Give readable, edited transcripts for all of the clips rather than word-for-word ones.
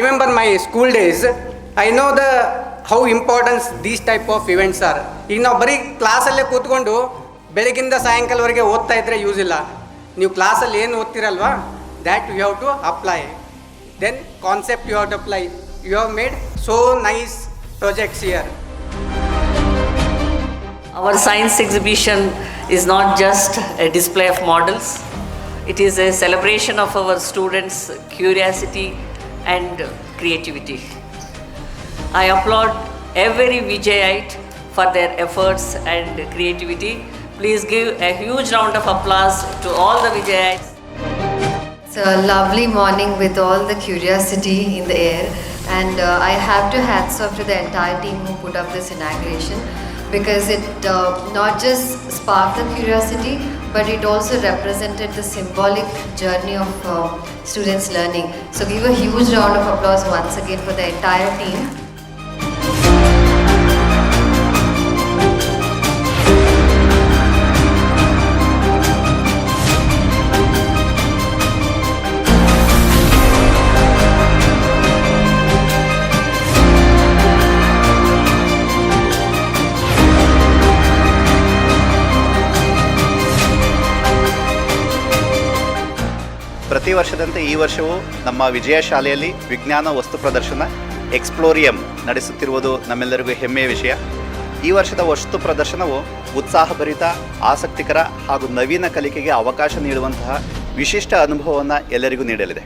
remember my school days. I know how important these type of events are. ಈಗ ನಾವು ಬರೀ ಕ್ಲಾಸಲ್ಲೇ ಕೂತ್ಕೊಂಡು ಬೆಳಗಿಂದ ಸಾಯಂಕಾಲವರೆಗೆ ಓದ್ತಾ ಇದ್ದರೆ ಯೂಸ್ ಇಲ್ಲ. ನೀವು ಕ್ಲಾಸಲ್ಲಿ ಏನು ಓದ್ತಿರಲ್ವಾ, that you have to apply. Then concept you have to apply. You have made so nice projects here. Our science exhibition is not just a display of models. It is a celebration of our students' curiosity and creativity. I applaud every Vijayite for their efforts and creativity. Please give a huge round of applause to all the Vijayites. It's a lovely morning with all the curiosity in the air, and I have to hats off to the entire team who put up this inauguration, because it not just sparked the curiosity, but it also represented the symbolic journey of students learning. So give a huge round of applause once again for the entire team. ಪ್ರತಿ ವರ್ಷದಂತೆ ಈ ವರ್ಷವೂ ನಮ್ಮ ವಿಜಯ ಶಾಲೆಯಲ್ಲಿ ವಿಜ್ಞಾನ ವಸ್ತು ಪ್ರದರ್ಶನ ಎಕ್ಸ್ಪ್ಲೋರಿಯಂ ನಡೆಸುತ್ತಿರುವುದು ನಮ್ಮೆಲ್ಲರಿಗೂ ಹೆಮ್ಮೆಯ ವಿಷಯ. ಈ ವರ್ಷದ ವಸ್ತು ಪ್ರದರ್ಶನವು ಉತ್ಸಾಹಭರಿತ, ಆಸಕ್ತಿಕರ ಹಾಗೂ ನವೀನ ಕಲಿಕೆಗೆ ಅವಕಾಶ ನೀಡುವಂತಹ ವಿಶಿಷ್ಟ ಅನುಭವವನ್ನು ಎಲ್ಲರಿಗೂ ನೀಡಲಿದೆ.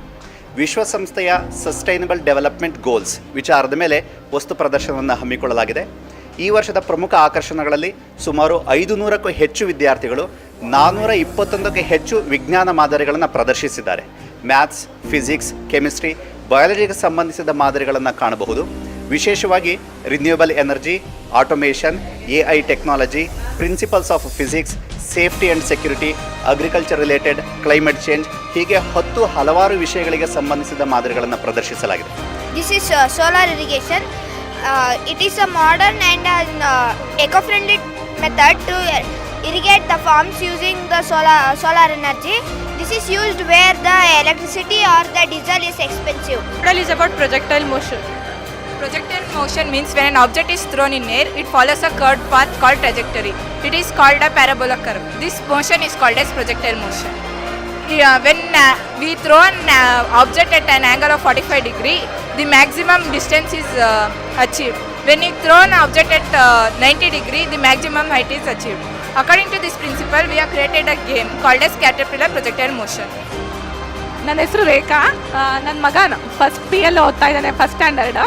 ವಿಶ್ವಸಂಸ್ಥೆಯ ಸಸ್ಟೈನಬಲ್ ಡೆವಲಪ್ಮೆಂಟ್ ಗೋಲ್ಸ್ ವಿಚಾರದ ಮೇಲೆ ವಸ್ತು ಪ್ರದರ್ಶನವನ್ನು ಹಮ್ಮಿಕೊಳ್ಳಲಾಗಿದೆ. ಈ ವರ್ಷದ ಪ್ರಮುಖ ಆಕರ್ಷಣೆಗಳಲ್ಲಿ ಸುಮಾರು 500ಕ್ಕೂ ಹೆಚ್ಚು ವಿದ್ಯಾರ್ಥಿಗಳು 421ಕ್ಕೆ ಹೆಚ್ಚು ವಿಜ್ಞಾನ ಮಾದರಿಗಳನ್ನು ಪ್ರದರ್ಶಿಸಿದ್ದಾರೆ. ಮ್ಯಾಥ್ಸ್, ಫಿಸಿಕ್ಸ್, ಕೆಮಿಸ್ಟ್ರಿ, ಬಯಾಲಜಿಗೆ ಸಂಬಂಧಿಸಿದ ಮಾದರಿಗಳನ್ನು ಕಾಣಬಹುದು. ವಿಶೇಷವಾಗಿ renewable energy, automation, AI technology, principles of physics, safety and security, agriculture related, climate change, ಹೀಗೆ ಹಲವಾರು ವಿಷಯಗಳಿಗೆ ಸಂಬಂಧಿಸಿದ ಮಾದರಿಗಳನ್ನು ಪ್ರದರ್ಶಿಸಲಾಗಿದೆ. This is solar irrigation. It is a modern and eco-friendly method to irrigate the farms using the solar energy. This is used where the electricity or the diesel is expensive. Model is about projectile motion. Projectile motion means when an object is thrown in air, it follows a curved path called trajectory. It is called a parabola curve. This motion is called as projectile motion. When we throw an object at an angle of 45 degree, the maximum distance is achieved. When you throw an object at 90 degree, the maximum height is achieved. According to this principle, we have created a game called as caterpillar projectile motion. ನನ್ನ ಹೆಸರು ರೇಖಾ. ನನ್ನ ಮಗ first PL ಓದ್ತಾ ಇದ್ದಾನೆ, first standard.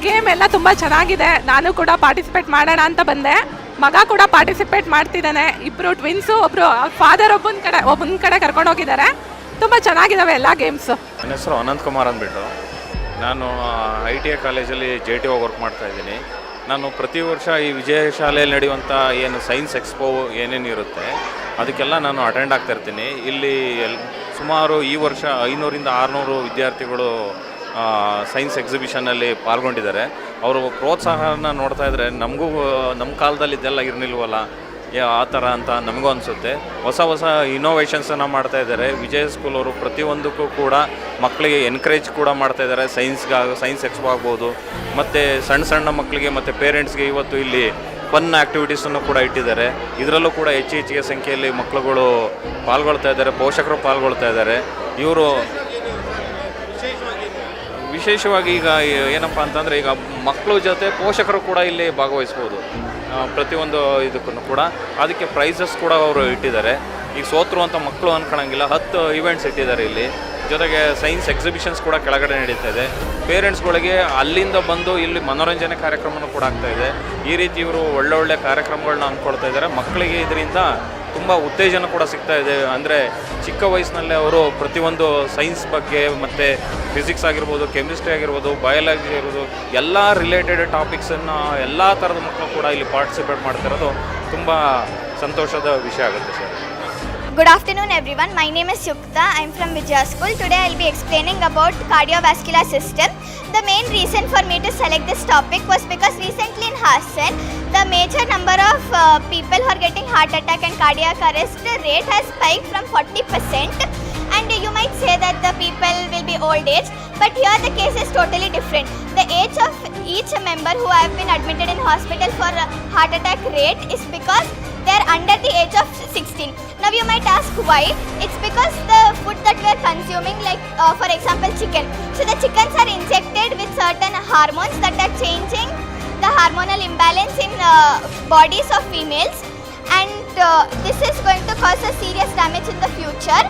Game ಎಲ್ಲ ತುಂಬ ಚೆನ್ನಾಗಿದೆ. ನಾನು ಕೂಡ ಪಾರ್ಟಿಸಿಪೇಟ್ ಮಾಡೋಣ ಅಂತ ಬಂದೆ. ಮಗ ಕೂಡ ಪಾರ್ಟಿಸಿಪೇಟ್ ಮಾಡ್ತಿದ್ದಾನೆ. ಇಬ್ಬರು ಟ್ವಿನ್ಸು, ಒಬ್ಬರು ಫಾದರ್ ಒಬ್ಬನ ಕಡೆ ಕರ್ಕೊಂಡು ಹೋಗಿದ್ದಾರೆ. ತುಂಬ ಚೆನ್ನಾಗಿದ್ದಾವೆ ಎಲ್ಲ ಗೇಮ್ಸು. ನನ್ನ ಹೆಸರು ಅನಂತ್ ಕುಮಾರ್ ಅಂದ್ಬಿಟ್ಟು. ನಾನು ITI ಕಾಲೇಜಲ್ಲಿ JTO ವರ್ಕ್ ಮಾಡ್ತಾಯಿದ್ದೀನಿ. ನಾನು ಪ್ರತಿ ವರ್ಷ ಈ ವಿಜಯ ಶಾಲೆಯಲ್ಲಿ ನಡೆಯುವಂಥ ಏನು ಸೈನ್ಸ್ ಎಕ್ಸ್ಪೋ ಏನೇನು ಇರುತ್ತೆ ಅದಕ್ಕೆಲ್ಲ ನಾನು ಅಟೆಂಡ್ ಆಗ್ತಾಯಿರ್ತೀನಿ. ಇಲ್ಲಿ ಸುಮಾರು ಈ ವರ್ಷ 500ರಿಂದ 600 ವಿದ್ಯಾರ್ಥಿಗಳು ಸೈನ್ಸ್ ಎಕ್ಸಿಬಿಷನಲ್ಲಿ ಪಾಲ್ಗೊಂಡಿದ್ದಾರೆ. ಅವರು ಪ್ರೋತ್ಸಾಹನ ನೋಡ್ತಾ ಇದ್ದರೆ ನಮಗೂ ನಮ್ಮ ಕಾಲದಲ್ಲಿ ಇದೆಲ್ಲ ಇರಲಿಲ್ವಲ್ಲ ಆ ಥರ ಅಂತ ನಮಗೂ ಅನಿಸುತ್ತೆ. ಹೊಸ ಇನೋವೇಷನ್ಸನ್ನು ಮಾಡ್ತಾ ಇದ್ದಾರೆ. ವಿಜಯ ಸ್ಕೂಲ್ ಅವರು ಪ್ರತಿಯೊಂದಕ್ಕೂ ಕೂಡ ಮಕ್ಕಳಿಗೆ ಎನ್ಕರೇಜ್ ಕೂಡ ಮಾಡ್ತಾ ಇದ್ದಾರೆ. ಸೈನ್ಸ್ ಎಕ್ಸ್ಪೋ ಆಗ್ಬೋದು, ಮತ್ತು ಸಣ್ಣ ಮಕ್ಕಳಿಗೆ ಮತ್ತು ಪೇರೆಂಟ್ಸ್ಗೆ ಇವತ್ತು ಇಲ್ಲಿ ಫನ್ ಆ್ಯಕ್ಟಿವಿಟೀಸನ್ನು ಕೂಡ ಇಟ್ಟಿದ್ದಾರೆ. ಇದರಲ್ಲೂ ಕೂಡ ಹೆಚ್ಚಿಗೆ ಸಂಖ್ಯೆಯಲ್ಲಿ ಮಕ್ಕಳುಗಳು ಪಾಲ್ಗೊಳ್ತಾ ಇದ್ದಾರೆ, ಪೋಷಕರು ಪಾಲ್ಗೊಳ್ತಾ ಇದ್ದಾರೆ. ಇವರು ವಿಶೇಷವಾಗಿ ಈಗ ಏನಪ್ಪ ಅಂತಂದರೆ ಈಗ ಮಕ್ಕಳ ಜೊತೆ ಪೋಷಕರು ಕೂಡ ಇಲ್ಲಿ ಭಾಗವಹಿಸ್ಬೋದು ಪ್ರತಿಯೊಂದು ಇದಕ್ಕೂ ಕೂಡ. ಅದಕ್ಕೆ ಪ್ರೈಸಸ್ ಕೂಡ ಅವರು ಇಟ್ಟಿದ್ದಾರೆ. ಈಗ ಸೋತರು ಅಂತ ಮಕ್ಕಳು ಅಂದ್ಕೊಳಂಗಿಲ್ಲ, 10 ಇವೆಂಟ್ಸ್ ಇಟ್ಟಿದ್ದಾರೆ ಇಲ್ಲಿ. ಜೊತೆಗೆ ಸೈನ್ಸ್ ಎಕ್ಸಿಬಿಷನ್ಸ್ ಕೂಡ ಕೆಳಗಡೆ ನಡೀತಾ ಇದೆ. ಪೇರೆಂಟ್ಸ್ಗಳಿಗೆ ಅಲ್ಲಿಂದ ಬಂದು ಇಲ್ಲಿ ಮನೋರಂಜನೆ ಕಾರ್ಯಕ್ರಮನೂ ಕೂಡ ಆಗ್ತಾಯಿದೆ. ಈ ರೀತಿ ಇವರು ಒಳ್ಳೊಳ್ಳೆ ಕಾರ್ಯಕ್ರಮಗಳನ್ನ ಅಂದ್ಕೊಳ್ತಾ ಇದ್ದಾರೆ. ಮಕ್ಕಳಿಗೆ ಇದರಿಂದ ತುಂಬ ಉತ್ತೇಜನ ಕೂಡ ಸಿಗ್ತಾ ಇದೆ. ಅಂದರೆ ಚಿಕ್ಕ ವಯಸ್ಸಿನಲ್ಲೇ ಅವರು ಪ್ರತಿಯೊಂದು ಸೈನ್ಸ್ ಬಗ್ಗೆ ಮತ್ತು ಫಿಸಿಕ್ಸ್ ಆಗಿರ್ಬೋದು, ಕೆಮಿಸ್ಟ್ರಿ ಆಗಿರ್ಬೋದು, ಬಯಾಲಜಿ ಆಗಿರ್ಬೋದು, ಎಲ್ಲ ರಿಲೇಟೆಡ್ ಟಾಪಿಕ್ಸನ್ನು ಎಲ್ಲ ಥರದ ಮಕ್ಕಳು ಕೂಡ ಇಲ್ಲಿ ಪಾರ್ಟಿಸಿಪೇಟ್ ಮಾಡ್ತಿರೋದು ತುಂಬ ಸಂತೋಷದ ವಿಷಯ ಆಗುತ್ತೆ sir. Good afternoon everyone. My name is Yukta. I am from Vijaya School. Today I will be explaining about cardiovascular system. The main reason for me to select this topic was because recently in Hassan, the major number of people who are getting heart attack and cardiac arrest rate has spiked from 40%. And you might say that the people will be old age, but here the case is totally different. The age of each member who have been admitted in hospital for heart attack rate is because they are under the age of 16. Now you might ask why. It's because the food that we are consuming, like for example chicken. So the chickens are injected with certain hormones that are changing the hormonal imbalance in bodies of females, and this is going to cause a serious damage in the future.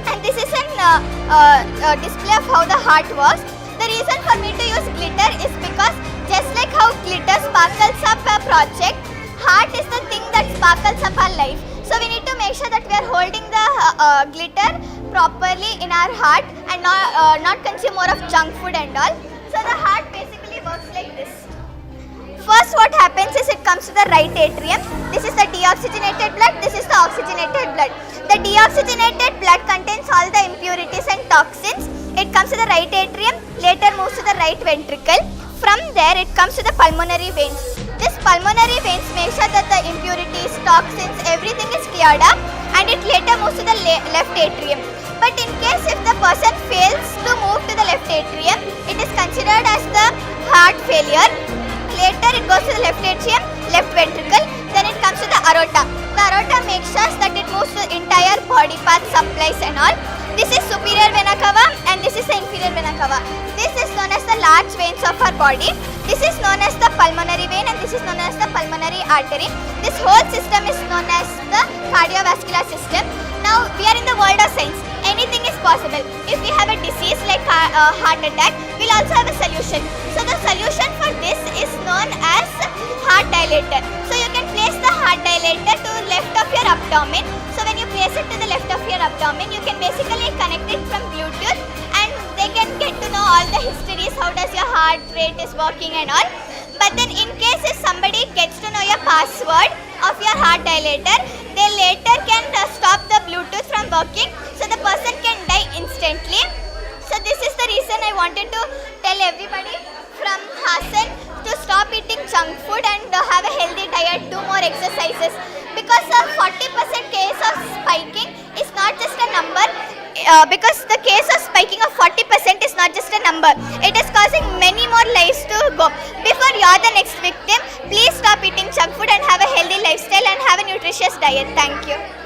And this is a display of how the heart works. The reason for me to use glitter is because just like how glitter sparkles up a project, heart is the thing that sparkles up our life. So we need to make sure that we are holding the glitter properly in our heart and not consume more of junk food and all. So the heart basically works like this. First what happens is it comes to the right atrium. This is the deoxygenated blood, this is the oxygenated blood. The deoxygenated blood contains all the impurities and toxins. It comes to the right atrium, later moves to the right ventricle. From there it comes to the pulmonary veins. This pulmonary veins make sure that the impurities, toxins, everything is cleared up, and it later moves to the left atrium. But in case if the person fails to move to the left atrium, it is considered as the heart failure. Later it goes to the left atrium, left ventricle, then it comes to the aorta. The aorta makes sure that it moves to the entire body path, supplies and all. This is superior vena cava and this is the inferior vena cava. This is known as the large veins of our body. This is known as the pulmonary vein and this is known as the pulmonary artery. This whole system is known as the cardiovascular system. Now we are in the world of science. Anything is possible. If we have a disease like heart attack, we'll also have a solution. So the solution for this is known as heart dilator. So you can place the heart dilator to the left of your abdomen. So when you place it to the left of your abdomen, you can basically connect it from Bluetooth and they can get to know all the histories, how does your heart rate is working and all. But then in case if somebody gets to know your password of your heart dilator, they later can stop the Bluetooth from working, so the person can die instantly. So this is the reason I wanted to tell everybody from Hassan to stop eating junk food and have a healthy diet, do more exercises, because a 40% case of spiking is not just a number. Because the case of spiking of 40% is not just a number, it is causing many more lives to go. Before you are the next victim, please stop eating junk food and have a healthy lifestyle and have a nutritious diet. Thank you.